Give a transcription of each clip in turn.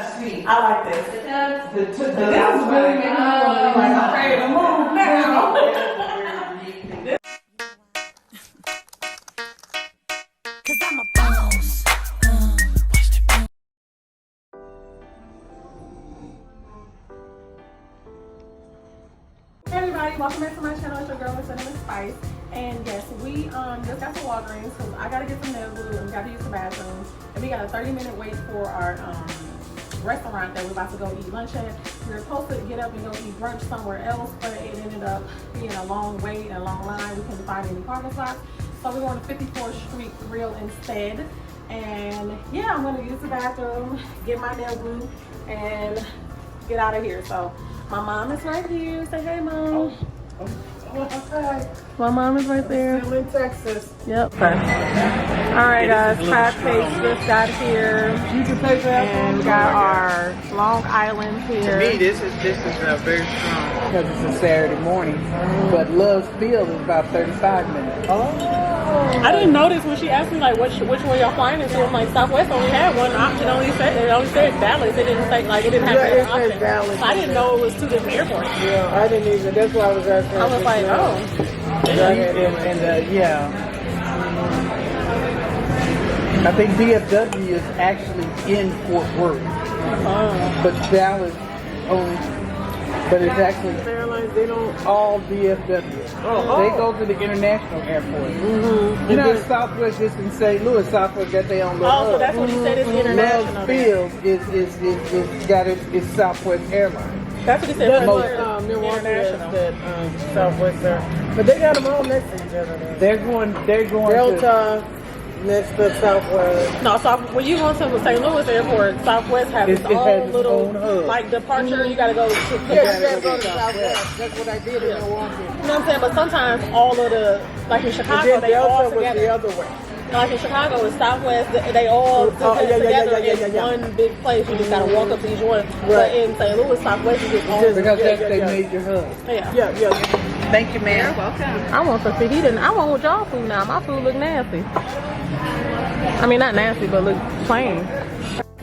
I like this. This is really making me like I'm ready to move now. Cause I'm a boss. Hey everybody, welcome back to my channel. It's your girl, Ms.Cinnamon Spice. And yes, we just got some Walgreens because I gotta get some nail glue and we gotta use the bathroom. And we got a 30-minute wait for our restaurant that we're about to go eat lunch at. We were supposed to get up and go eat brunch somewhere else, but it ended up being a long wait and a long line. We couldn't find any parking spots. So we're going to 54th Street Grill instead. And yeah, I'm gonna use the bathroom, get my nail glue, and get out of here. So my mom is right here. Say hey, Mom. Okay. My mom is right there. Still in Texas. Yep. Okay. All right, guys. Crab cakes just got here. You can take that. And we got our Long Island here. To me, this is very strong because it's a Saturday morning. But Love's Field is about 35 minutes. Oh. I didn't notice when she asked me like which one y'all flying into. I'm like Southwest only had one option. It only said Dallas. It didn't say like it didn't have another option. Dallas. So I didn't know it was two different airports. Yeah, I didn't even. That's why I was asking. I was like, oh. Yeah. I think DFW is actually in Fort Worth, but Dallas only. But it's actually airlines. They don't all DFW. They go to the international airport. You know, Southwest is in St. Louis. Southwest got their own little hub. So that's what you said is international. Love Field is got its Southwest Airlines. That's what he said. Milwaukee that Southwest there, but they got them all next to each other. They're going Delta next to Southwest. No, so when you go to St. Louis Airport, Southwest has its own little like departure. You gotta go to you gotta go to Southwest. That's what I did in Milwaukee. You know what I'm saying? But sometimes all of the like in Chicago, they all together. The other way. Like in Chicago, it's Southwest. They all together in one big place. You just gotta walk up to each one. Right. But in St. Louis, Southwest is just all because they made your hub. Yeah. Thank you, ma'am. Welcome. I want some food. I want y'all food now. My food look nasty. I mean, not nasty, but look plain.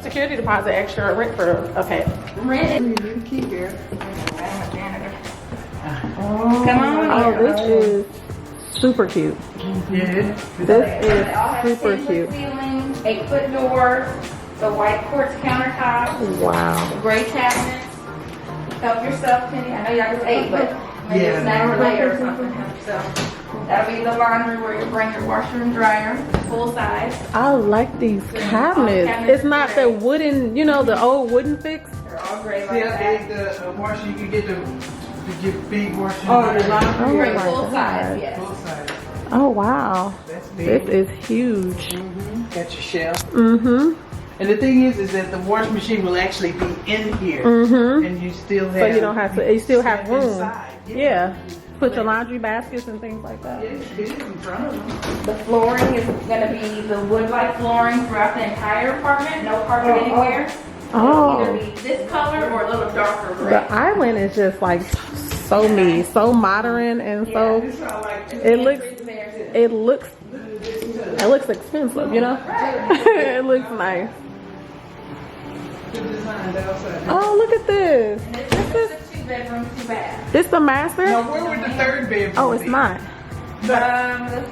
Security deposit extra rent for rent. You keep here. Come on. Oh, this is super cute. Yeah. This is super cute. Ceilings, 8-foot doors, the white quartz countertops, Wow. gray cabinets. Help yourself, Penny. I know y'all just ate, but maybe it's an hour later or something. Help yourself. That'll be the laundry where you bring your washer and dryer, full size. I like these cabinets. It's not the wooden, you know, the old wooden fix. They're all gray like that. The washer, you can get the big washer. The laundry, Oh my full God. size, yes. Full size. Oh wow. That's big. This is huge. Got your shelf. Mm-hmm. And the thing is that the washing machine will actually be in here, and you still have. So you don't have to. You still have room. Inside. Yeah. Put your laundry baskets and things like that. Yeah, it is in front of them. The flooring is going to be the wood-like flooring throughout the entire apartment. No carpet anywhere. Oh. It'll either be this color or a little darker gray. The island is just like so me, so modern, and so it looks expensive, you know. It looks nice. Oh, look at this. This is a 2-bedroom, 2-bath. This the master? Now, where would the third bedroom Oh, it's be? not. The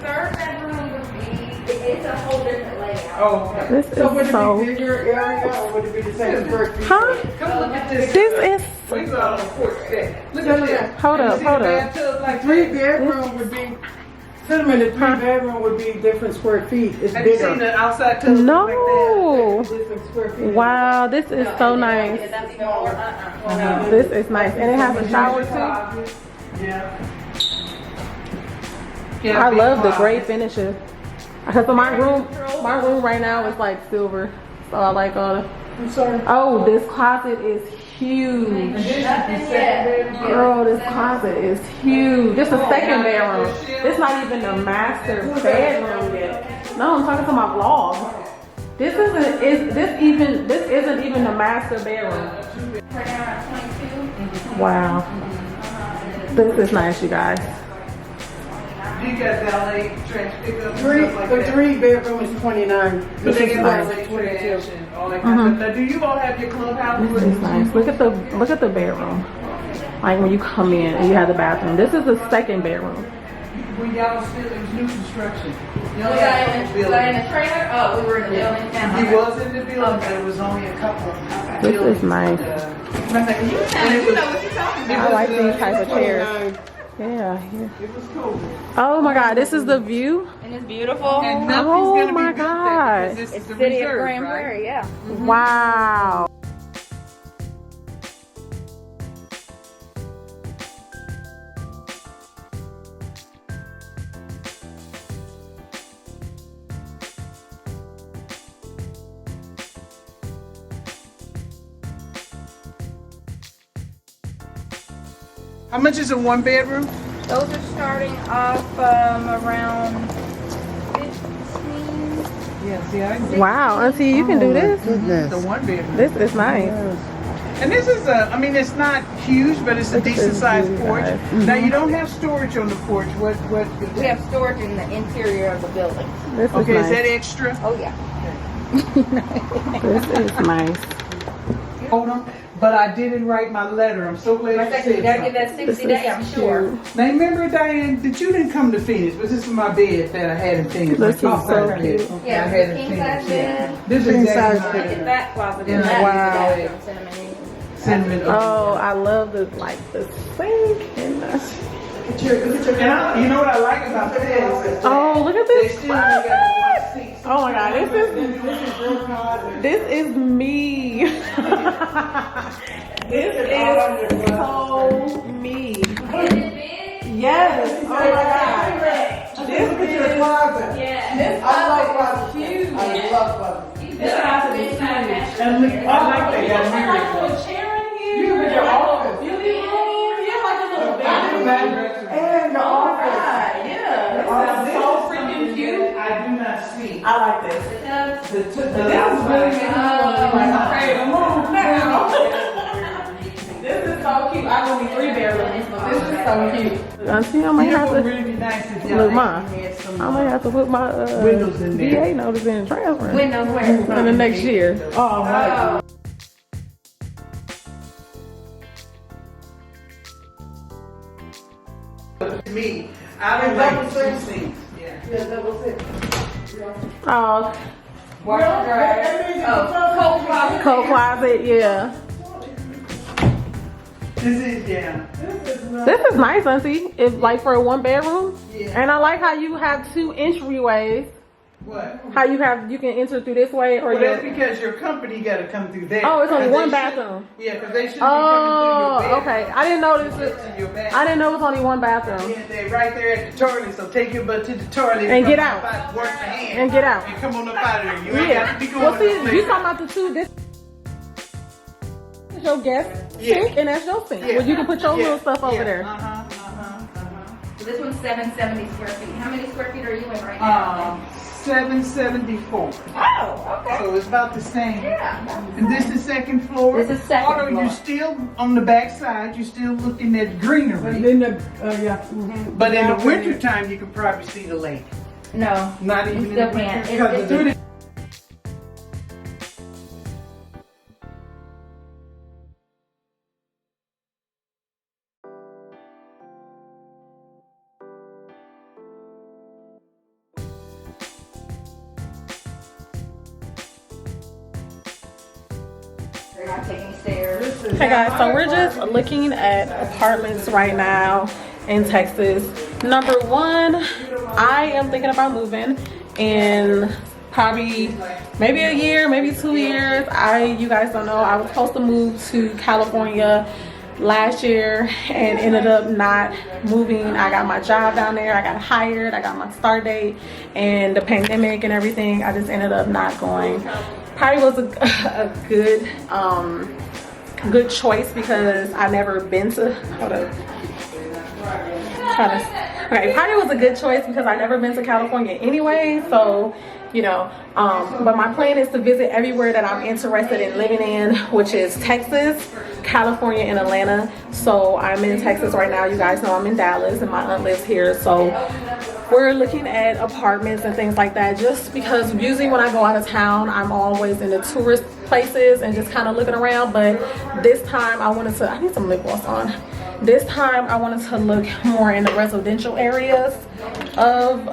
3rd bedroom would be, it's a whole different layout. Oh, okay. This So would is it so. be bigger area or would it be the same square feet? Huh? Come look at this. This is. What's on the porch set? Look at that. Hold And up, you see hold the up. bathtub like 3-bedroom would be. Cinnamon, the 3-bedroom would be different square feet. It's Have you bigger. seen the outside tub No. like that? Different square feet. Wow, this is so nice. Yeah, that's smaller. This is nice, and it has a shower too. Yeah. I love the gray finishes. Because my room right now is like silver, so I like all the. I'm sorry. Oh, this closet is huge. Girl, this closet is huge. This is a second bedroom. This not even the master bedroom yet. No, I'm talking to my vlog. This isn't even the master bedroom. Right now at 22. Wow. This is nice, you guys. You got valet, trash pickup, and Three, stuff like the that. 3-bedroom is 29. But This they is got nice. valet, trash, and all that kind of stuff. Now, do you all have your clubhouse? This is nice. Look at the bedroom. Like when you come in and you have the bathroom. This is the second bedroom. When y'all was still, it was new construction. Y'all Was had I a in building. the trailer? Oh, we were in the building. He was in the building, but it was only a couple. This is nice. You know what you're talking about. I like these type of chairs. Yeah. It was cool. Oh my God, this is the view. And it's beautiful. And nothing's Oh gonna my be built there God. because this It's is the city of reserve, Grand right? Prairie, yeah. Wow. How much is a 1-bedroom? Those are starting off around 15. Yeah, see, I Wow, Auntie, you can do this. Goodness. the 1-bedroom. This is nice. And this is I mean, it's not huge, but it's a Look at decent this sized view, porch. guys. Now, you don't have storage on the porch. What? We have storage in the interior of the building. This is Okay, is nice. that extra? Oh, yeah. This is nice. Hold on. But I didn't write my letter. I'm so glad you You gotta give said that This 60 day, is I'm sure. cute. Now, remember, Diane, that you didn't come to Phoenix, but this is my bed that I hadn't finished. This My is so king-size cute. bed. I Yeah, hadn't king finished size yet. bed. This is King-size exactly Look at that closet. in Yeah. that Wow. bathroom, Cinnamon. cinnamon. Oh, I love the sink and the. And you know what I like about this? Oh, look at They this. still only got one seat. Oh my God, this is me. This is so me. Yes. Oh my God. This is Yeah. this house is huge. I love closets. This house is huge. And look, I like they got mirrors. A chair in here. You have your office. Beauty room. Yeah, like a little bedroom. And the office. Yeah. This is so freaking cute. I do not see. I like this. This is This is so cute. I will be 3 bedrooms, but this is so cute. Auntie, I might have would to really be nice if y'all look mine. had some I might have to put my windows in there. VA notice in transfer Windows where? in the next year. Oh, my. Me, I don't like the 2 seats. Yeah. Yeah, that was it. Oh, Washer dryer. Oh, cold closet. coat closet, yeah. This is, yeah. This is nice, Auntie. It's like for a 1 bedroom. Yeah. And I like how you have 2 entryways. What? How you can enter through this way or Well, that's your. because your company got to come through there. Oh, it's only 'Cause 1 they should- bathroom. Yeah, because they should Oh, be coming through your bed. okay. I didn't know this. To your bathroom. I didn't know it was only 1 bathroom. Yeah, they're right there at the toilet, so take your butt to the toilet And come get up out. Wash your hands. And get out. And come on up out of there. You ain't got to be Yeah. going Well, no see, place. you talking about the 2. This is your guest sink, and that's your sink. Yeah. Where you can put your Yeah. little stuff over Yeah. there. So this one's 770 square feet. How many square feet are you in right now? 774. Oh, okay. So it's about the same. Yeah. And this is second floor. This is second Although floor. you're still on the back side, you're still looking at greenery. Then the, yeah. But in the winter time, you can probably see the lake. No. Not even in still the winter. can't. because It's- through the They're not taking stairs. Hey guys, so we're just looking at apartments right now in Texas. Number 1, I am thinking about moving in probably maybe a year, maybe 2 years. You guys don't know, I was supposed to move to California last year and ended up not moving. I got my job down there, I got hired, I got my start date, and the pandemic and everything, I just ended up not going. Probably was a good choice because I never been to, okay, probably was a good choice because I never been to California anyway, so you know, but my plan is to visit everywhere that I'm interested in living in, which is Texas, California, and Atlanta. So I'm in Texas right now. You guys know I'm in Dallas and my aunt lives here, so we're looking at apartments and things like that, just because usually when I go out of town, I'm always in the tourist places and just kind of looking around. But this time I need some lip gloss on. This time I wanted to look more in the residential areas of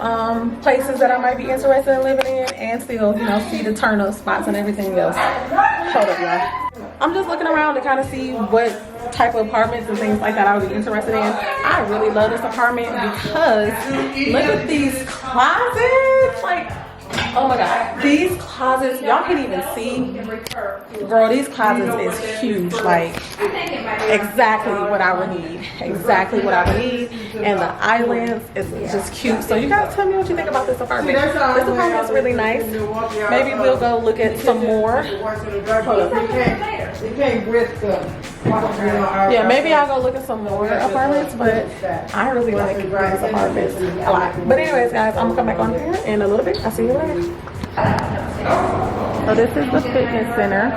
places that I might be interested in living in, and still, you know, see the turn up spots and everything else. Hold up, y'all. I'm just looking around to kind of see what type of apartments and things like that I would be interested in. I really love this apartment because look at these closets. Like, oh my god, these closets, y'all can't even see. Girl, these closets is huge. Like, exactly what I would need. Exactly what I would need. And the islands is just cute. So you guys tell me what you think about this apartment. This apartment is really nice. Maybe we'll go look at some more. Yeah, maybe I'll go look at some more apartments, but I really like these apartments a lot. But anyways, guys, I'm gonna come back on here in a little bit. I'll see you later. So this is the fitness center.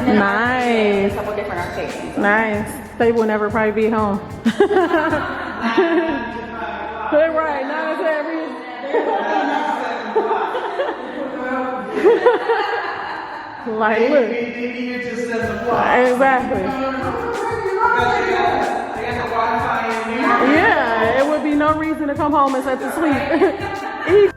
Nice. A couple different arcades. Nice. They will never probably be home. Right, not as every. Like, look. Exactly. Yeah, it would be no reason to come home and set to sleep.